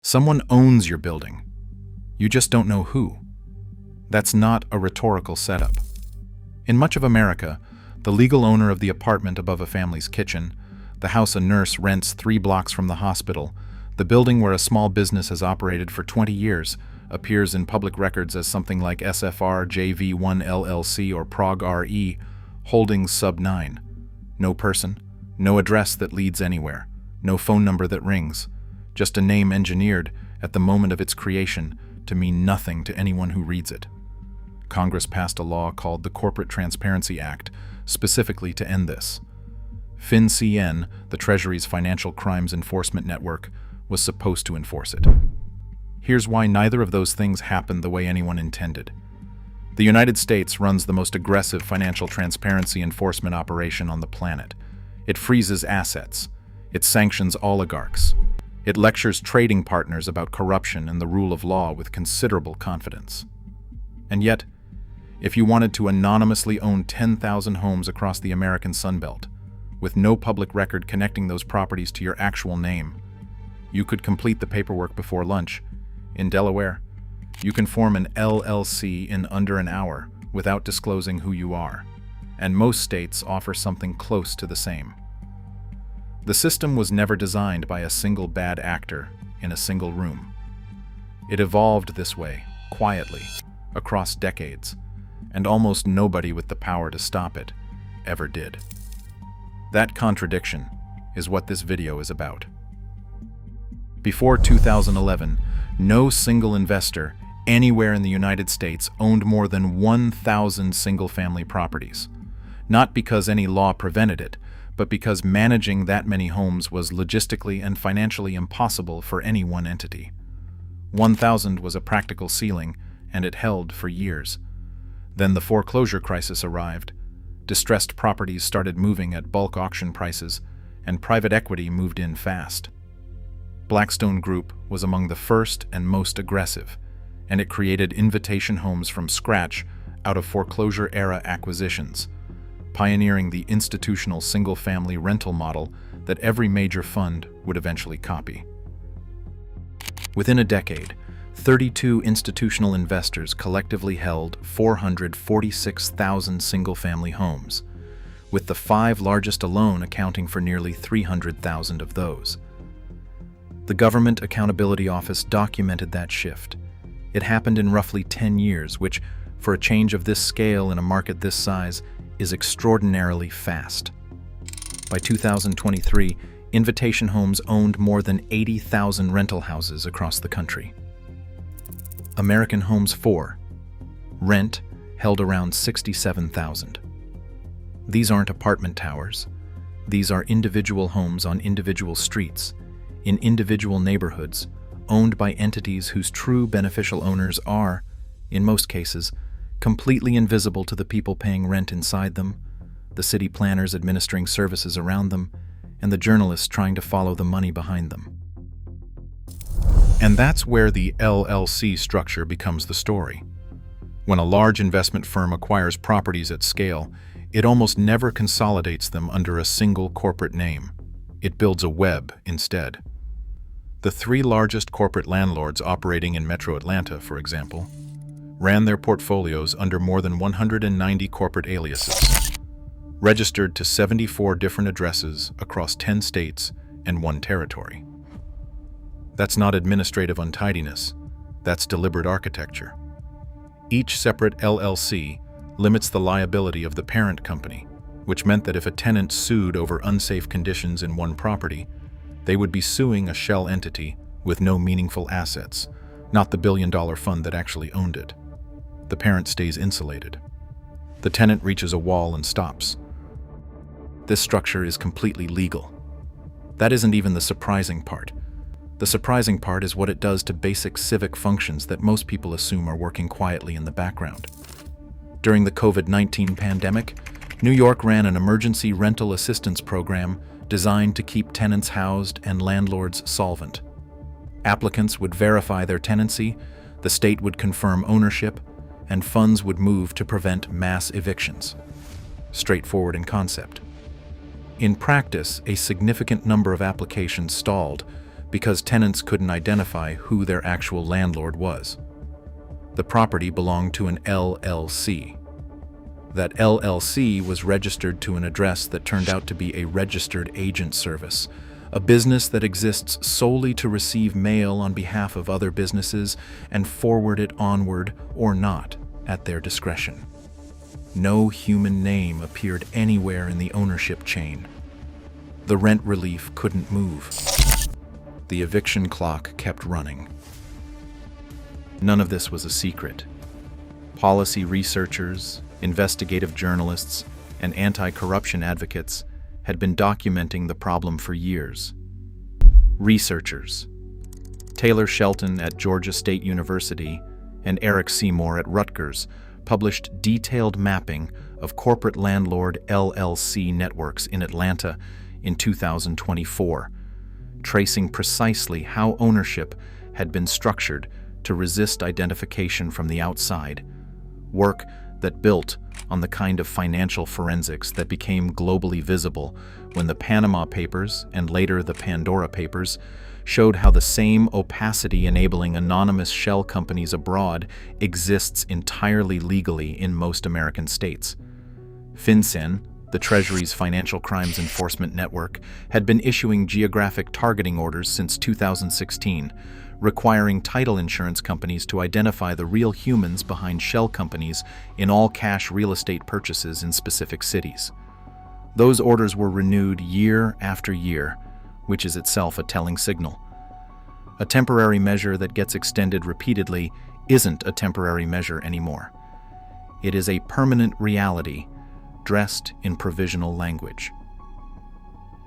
Someone owns your building. You just don't know who. That's not a rhetorical setup. In much of America, the legal owner of the apartment above a family's kitchen, the house a nurse rents 3 blocks from the hospital, the building where a small business has operated for 20 years, appears in public records as something like SFR JV-1 LLC or Prog RE, holdings sub 9. No person, no address that leads anywhere, no phone number that rings, just a name engineered at the moment of its creation to mean nothing to anyone who reads it. Congress passed a law called the Corporate Transparency Act specifically to end this. FinCEN, the Treasury's financial crimes enforcement network, was supposed to enforce it. Here's why neither of those things happened the way anyone intended. The United States runs the most aggressive financial transparency enforcement operation on the planet. It freezes assets. It sanctions oligarchs. It lectures trading partners about corruption and the rule of law with considerable confidence. And yet, if you wanted to anonymously own 10,000 homes across the American Sunbelt, with no public record connecting those properties to your actual name, you could complete the paperwork before lunch. In Delaware, you can form an LLC in under an hour without disclosing who you are, and most states offer something close to the same. The system was never designed by a single bad actor in a single room. It evolved this way, quietly, across decades, and almost nobody with the power to stop it ever did. That contradiction is what this video is about. Before 2011, no single investor anywhere in the United States owned more than 1,000 single-family properties. Not because any law prevented it, but because managing that many homes was logistically and financially impossible for any one entity. 1,000 was a practical ceiling, and it held for years. Then the foreclosure crisis arrived. Distressed properties started moving at bulk auction prices, and private equity moved in fast. Blackstone Group was among the first and most aggressive, and it created invitation homes from scratch out of foreclosure-era acquisitions, pioneering the institutional single-family rental model that every major fund would eventually copy. Within a decade, 32 institutional investors collectively held 446,000 single-family homes, with the 5 largest alone accounting for nearly 300,000 of those. The Government Accountability Office documented that shift. It happened in roughly 10 years, which, for a change of this scale in a market this size, is extraordinarily fast. By 2023, Invitation Homes owned more than 80,000 rental houses across the country. American Homes 4, Rent, held around 67,000. These aren't apartment towers. These are individual homes on individual streets, in individual neighborhoods, owned by entities whose true beneficial owners are, in most cases, completely invisible to the people paying rent inside them, the city planners administering services around them, and the journalists trying to follow the money behind them. And that's where the LLC structure becomes the story. When a large investment firm acquires properties at scale, it almost never consolidates them under a single corporate name. It builds a web instead. The 3 largest corporate landlords operating in Metro Atlanta, for example, ran their portfolios under more than 190 corporate aliases, registered to 74 different addresses across 10 states and 1 territory. That's not administrative untidiness, that's deliberate architecture. Each separate LLC limits the liability of the parent company, which meant that if a tenant sued over unsafe conditions in one property, they would be suing a shell entity with no meaningful assets, not the billion-dollar fund that actually owned it. The parent stays insulated. The tenant reaches a wall and stops. This structure is completely legal. That isn't even the surprising part. The surprising part is what it does to basic civic functions that most people assume are working quietly in the background. During the COVID-19 pandemic, New York ran an emergency rental assistance program designed to keep tenants housed and landlords solvent. Applicants would verify their tenancy, the state would confirm ownership, and funds would move to prevent mass evictions. Straightforward in concept. In practice, a significant number of applications stalled because tenants couldn't identify who their actual landlord was. The property belonged to an LLC. That LLC was registered to an address that turned out to be a registered agent service, a business that exists solely to receive mail on behalf of other businesses and forward it onward or not at their discretion. No human name appeared anywhere in the ownership chain. The rent relief couldn't move. The eviction clock kept running. None of this was a secret. Policy researchers, investigative journalists, and anti-corruption advocates had been documenting the problem for years. Researchers, Taylor Shelton at Georgia State University and Eric Seymour at Rutgers, published detailed mapping of corporate landlord LLC networks in Atlanta in 2024, tracing precisely how ownership had been structured to resist identification from the outside, work that built on the kind of financial forensics that became globally visible when the Panama Papers and later the Pandora Papers showed how the same opacity enabling anonymous shell companies abroad exists entirely legally in most American states. FinCEN, the Treasury's financial crimes enforcement network, had been issuing geographic targeting orders since 2016, requiring title insurance companies to identify the real humans behind shell companies in all cash real estate purchases in specific cities. Those orders were renewed year after year, which is itself a telling signal. A temporary measure that gets extended repeatedly isn't a temporary measure anymore. It is a permanent reality dressed in provisional language.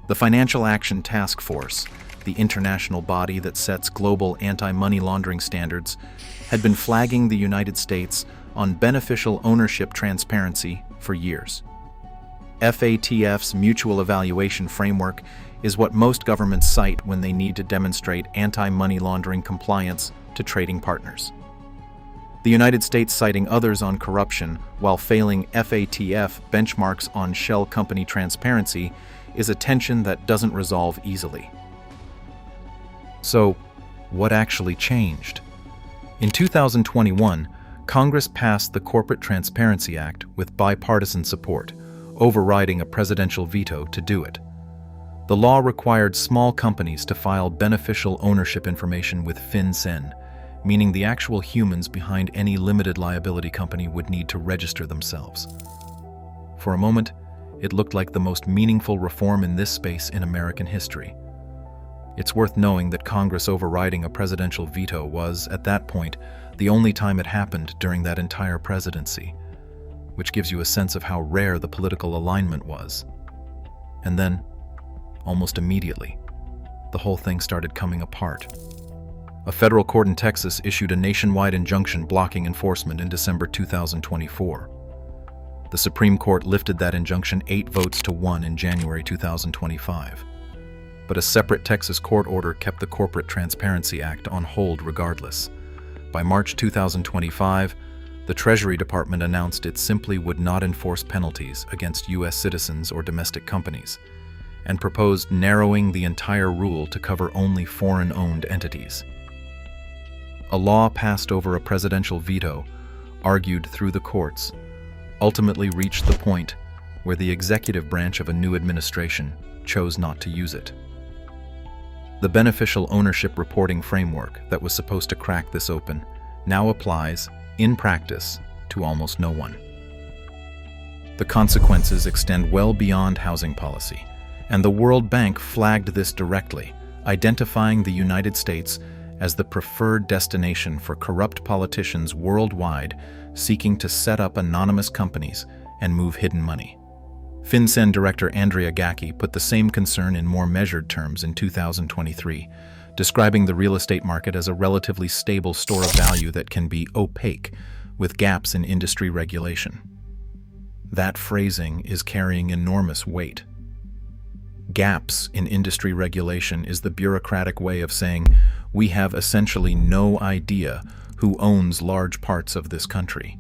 The Financial Action Task Force, the international body that sets global anti-money laundering standards, had been flagging the United States on beneficial ownership transparency for years. FATF's Mutual Evaluation Framework is what most governments cite when they need to demonstrate anti-money laundering compliance to trading partners. The United States citing others on corruption while failing FATF benchmarks on shell company transparency is a tension that doesn't resolve easily. So, what actually changed? In 2021, Congress passed the Corporate Transparency Act with bipartisan support, overriding a presidential veto to do it. The law required small companies to file beneficial ownership information with FinCEN, meaning the actual humans behind any limited liability company would need to register themselves. For a moment, it looked like the most meaningful reform in this space in American history. It's worth knowing that Congress overriding a presidential veto was, at that point, the only time it happened during that entire presidency, which gives you a sense of how rare the political alignment was. And then, almost immediately, the whole thing started coming apart. A federal court in Texas issued a nationwide injunction blocking enforcement in December 2024. The Supreme Court lifted that injunction 8 votes to 1 in January 2025. But a separate Texas court order kept the Corporate Transparency Act on hold regardless. By March 2025, the Treasury Department announced it simply would not enforce penalties against U.S. citizens or domestic companies, and proposed narrowing the entire rule to cover only foreign-owned entities. A law passed over a presidential veto, argued through the courts, ultimately reached the point where the executive branch of a new administration chose not to use it. The beneficial ownership reporting framework that was supposed to crack this open now applies, in practice, to almost no one. The consequences extend well beyond housing policy, and the World Bank flagged this directly, identifying the United States as the preferred destination for corrupt politicians worldwide seeking to set up anonymous companies and move hidden money. FinCEN Director Andrea Gacki put the same concern in more measured terms in 2023, describing the real estate market as a relatively stable store of value that can be opaque, with gaps in industry regulation. That phrasing is carrying enormous weight. Gaps in industry regulation is the bureaucratic way of saying we have essentially no idea who owns large parts of this country.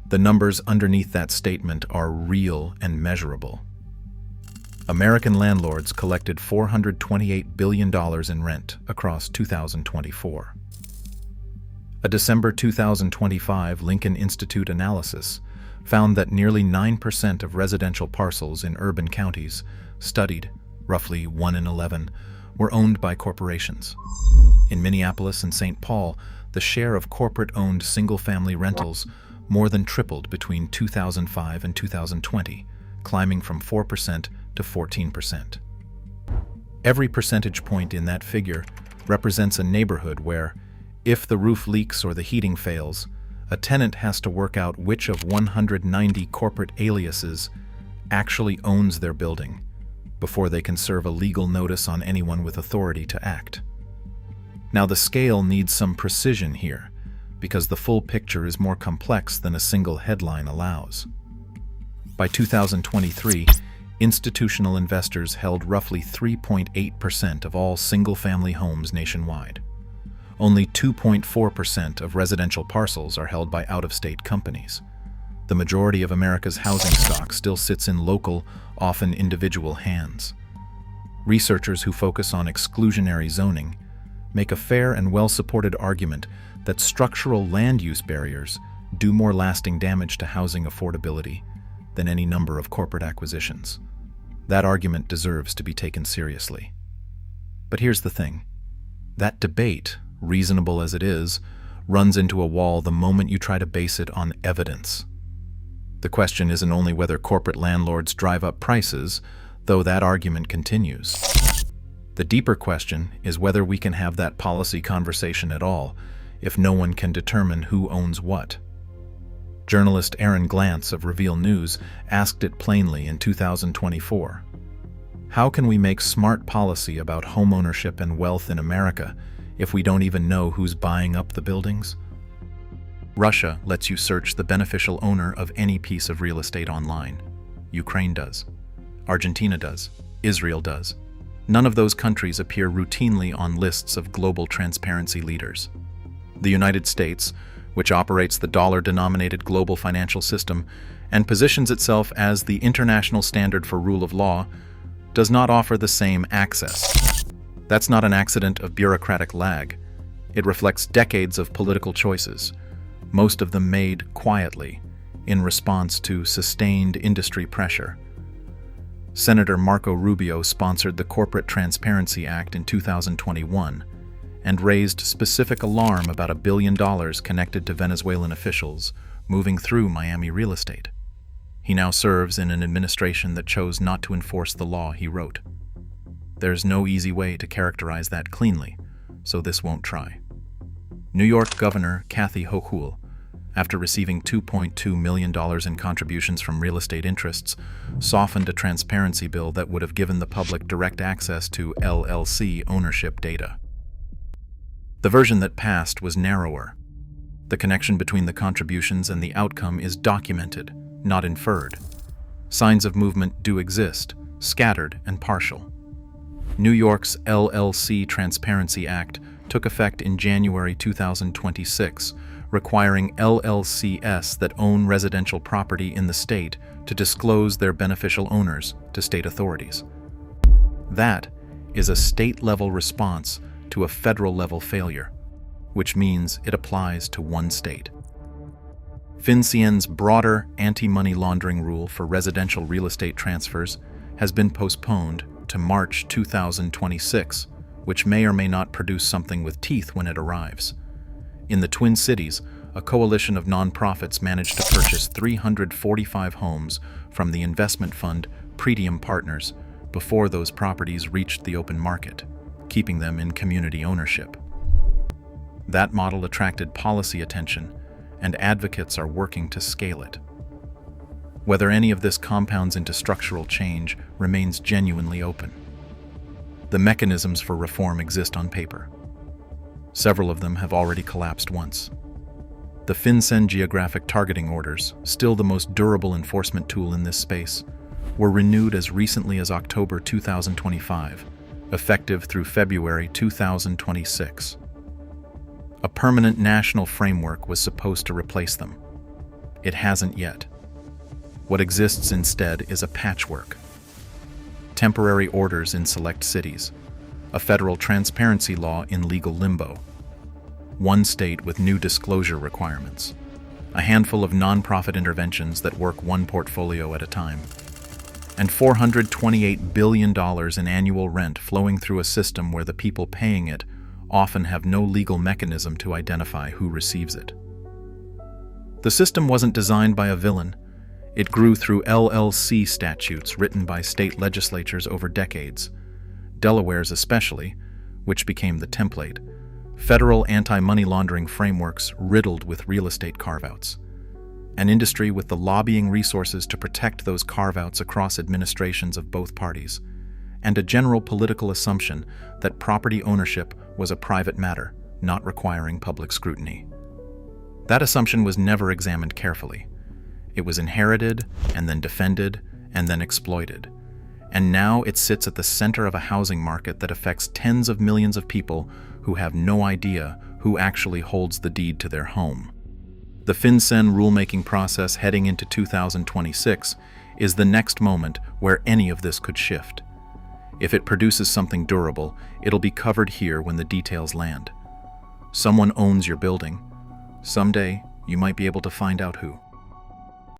The numbers underneath that statement are real and measurable. American landlords collected $428 billion in rent across 2024. A December 2025 Lincoln Institute analysis found that nearly 9% of residential parcels in urban counties studied, roughly 1 in 11, were owned by corporations. In Minneapolis and St. Paul, the share of corporate-owned single-family rentals more than tripled between 2005 and 2020, climbing from 4% to 14%. Every percentage point in that figure represents a neighborhood where, if the roof leaks or the heating fails, a tenant has to work out which of 190 corporate aliases actually owns their building before they can serve a legal notice on anyone with authority to act. Now, the scale needs some precision here, because the full picture is more complex than a single headline allows. By 2023, institutional investors held roughly 3.8% of all single-family homes nationwide. Only 2.4% of residential parcels are held by out-of-state companies. The majority of America's housing stock still sits in local, often individual hands. Researchers who focus on exclusionary zoning make a fair and well-supported argument that structural land use barriers do more lasting damage to housing affordability than any number of corporate acquisitions. That argument deserves to be taken seriously. But here's the thing. That debate, reasonable as it is, runs into a wall the moment you try to base it on evidence. The question isn't only whether corporate landlords drive up prices, though that argument continues. The deeper question is whether we can have that policy conversation at all if no one can determine who owns what. Journalist Aaron Glantz of Reveal News asked it plainly in 2024. How can we make smart policy about homeownership and wealth in America if we don't even know who's buying up the buildings? Russia lets you search the beneficial owner of any piece of real estate online. Ukraine does. Argentina does. Israel does. None of those countries appear routinely on lists of global transparency leaders. The United States, which operates the dollar-denominated global financial system and positions itself as the international standard for rule of law, does not offer the same access. That's not an accident of bureaucratic lag. It reflects decades of political choices, most of them made quietly in response to sustained industry pressure. Senator Marco Rubio sponsored the Corporate Transparency Act in 2021 and raised specific alarm about $1 billion connected to Venezuelan officials moving through Miami real estate. He now serves in an administration that chose not to enforce the law he wrote. There's no easy way to characterize that cleanly, so this won't try. New York Governor Kathy Hochul, after receiving $2.2 million in contributions from real estate interests, softened a transparency bill that would have given the public direct access to LLC ownership data. The version that passed was narrower. The connection between the contributions and the outcome is documented, not inferred. Signs of movement do exist, scattered and partial. New York's LLC Transparency Act took effect in January 2026, requiring LLCs that own residential property in the state to disclose their beneficial owners to state authorities. That is a state-level response to a federal-level failure, which means it applies to one state. FinCEN's broader anti-money laundering rule for residential real estate transfers has been postponed to March 2026, which may or may not produce something with teeth when it arrives. In the Twin Cities, a coalition of nonprofits managed to purchase 345 homes from the investment fund Pretium Partners before those properties reached the open market, keeping them in community ownership. That model attracted policy attention, and advocates are working to scale it. Whether any of this compounds into structural change remains genuinely open. The mechanisms for reform exist on paper. Several of them have already collapsed once. The FinCEN geographic targeting orders, still the most durable enforcement tool in this space, were renewed as recently as October 2025, effective through February 2026. A permanent national framework was supposed to replace them. It hasn't yet. What exists instead is a patchwork. temporary orders in select cities, a federal transparency law in legal limbo, one state with new disclosure requirements, a handful of nonprofit interventions that work one portfolio at a time, and $428 billion in annual rent flowing through a system where the people paying it often have no legal mechanism to identify who receives it. The system wasn't designed by a villain. It grew through LLC statutes written by state legislatures over decades, Delaware's especially, which became the template, federal anti-money laundering frameworks riddled with real estate carve-outs, an industry with the lobbying resources to protect those carve-outs across administrations of both parties, and a general political assumption that property ownership was a private matter, not requiring public scrutiny. That assumption was never examined carefully. It was inherited, and then defended, and then exploited. And now it sits at the center of a housing market that affects tens of millions of people who have no idea who actually holds the deed to their home. The FinCEN rulemaking process heading into 2026 is the next moment where any of this could shift. If it produces something durable, it'll be covered here when the details land. Someone owns your building. Someday, you might be able to find out who.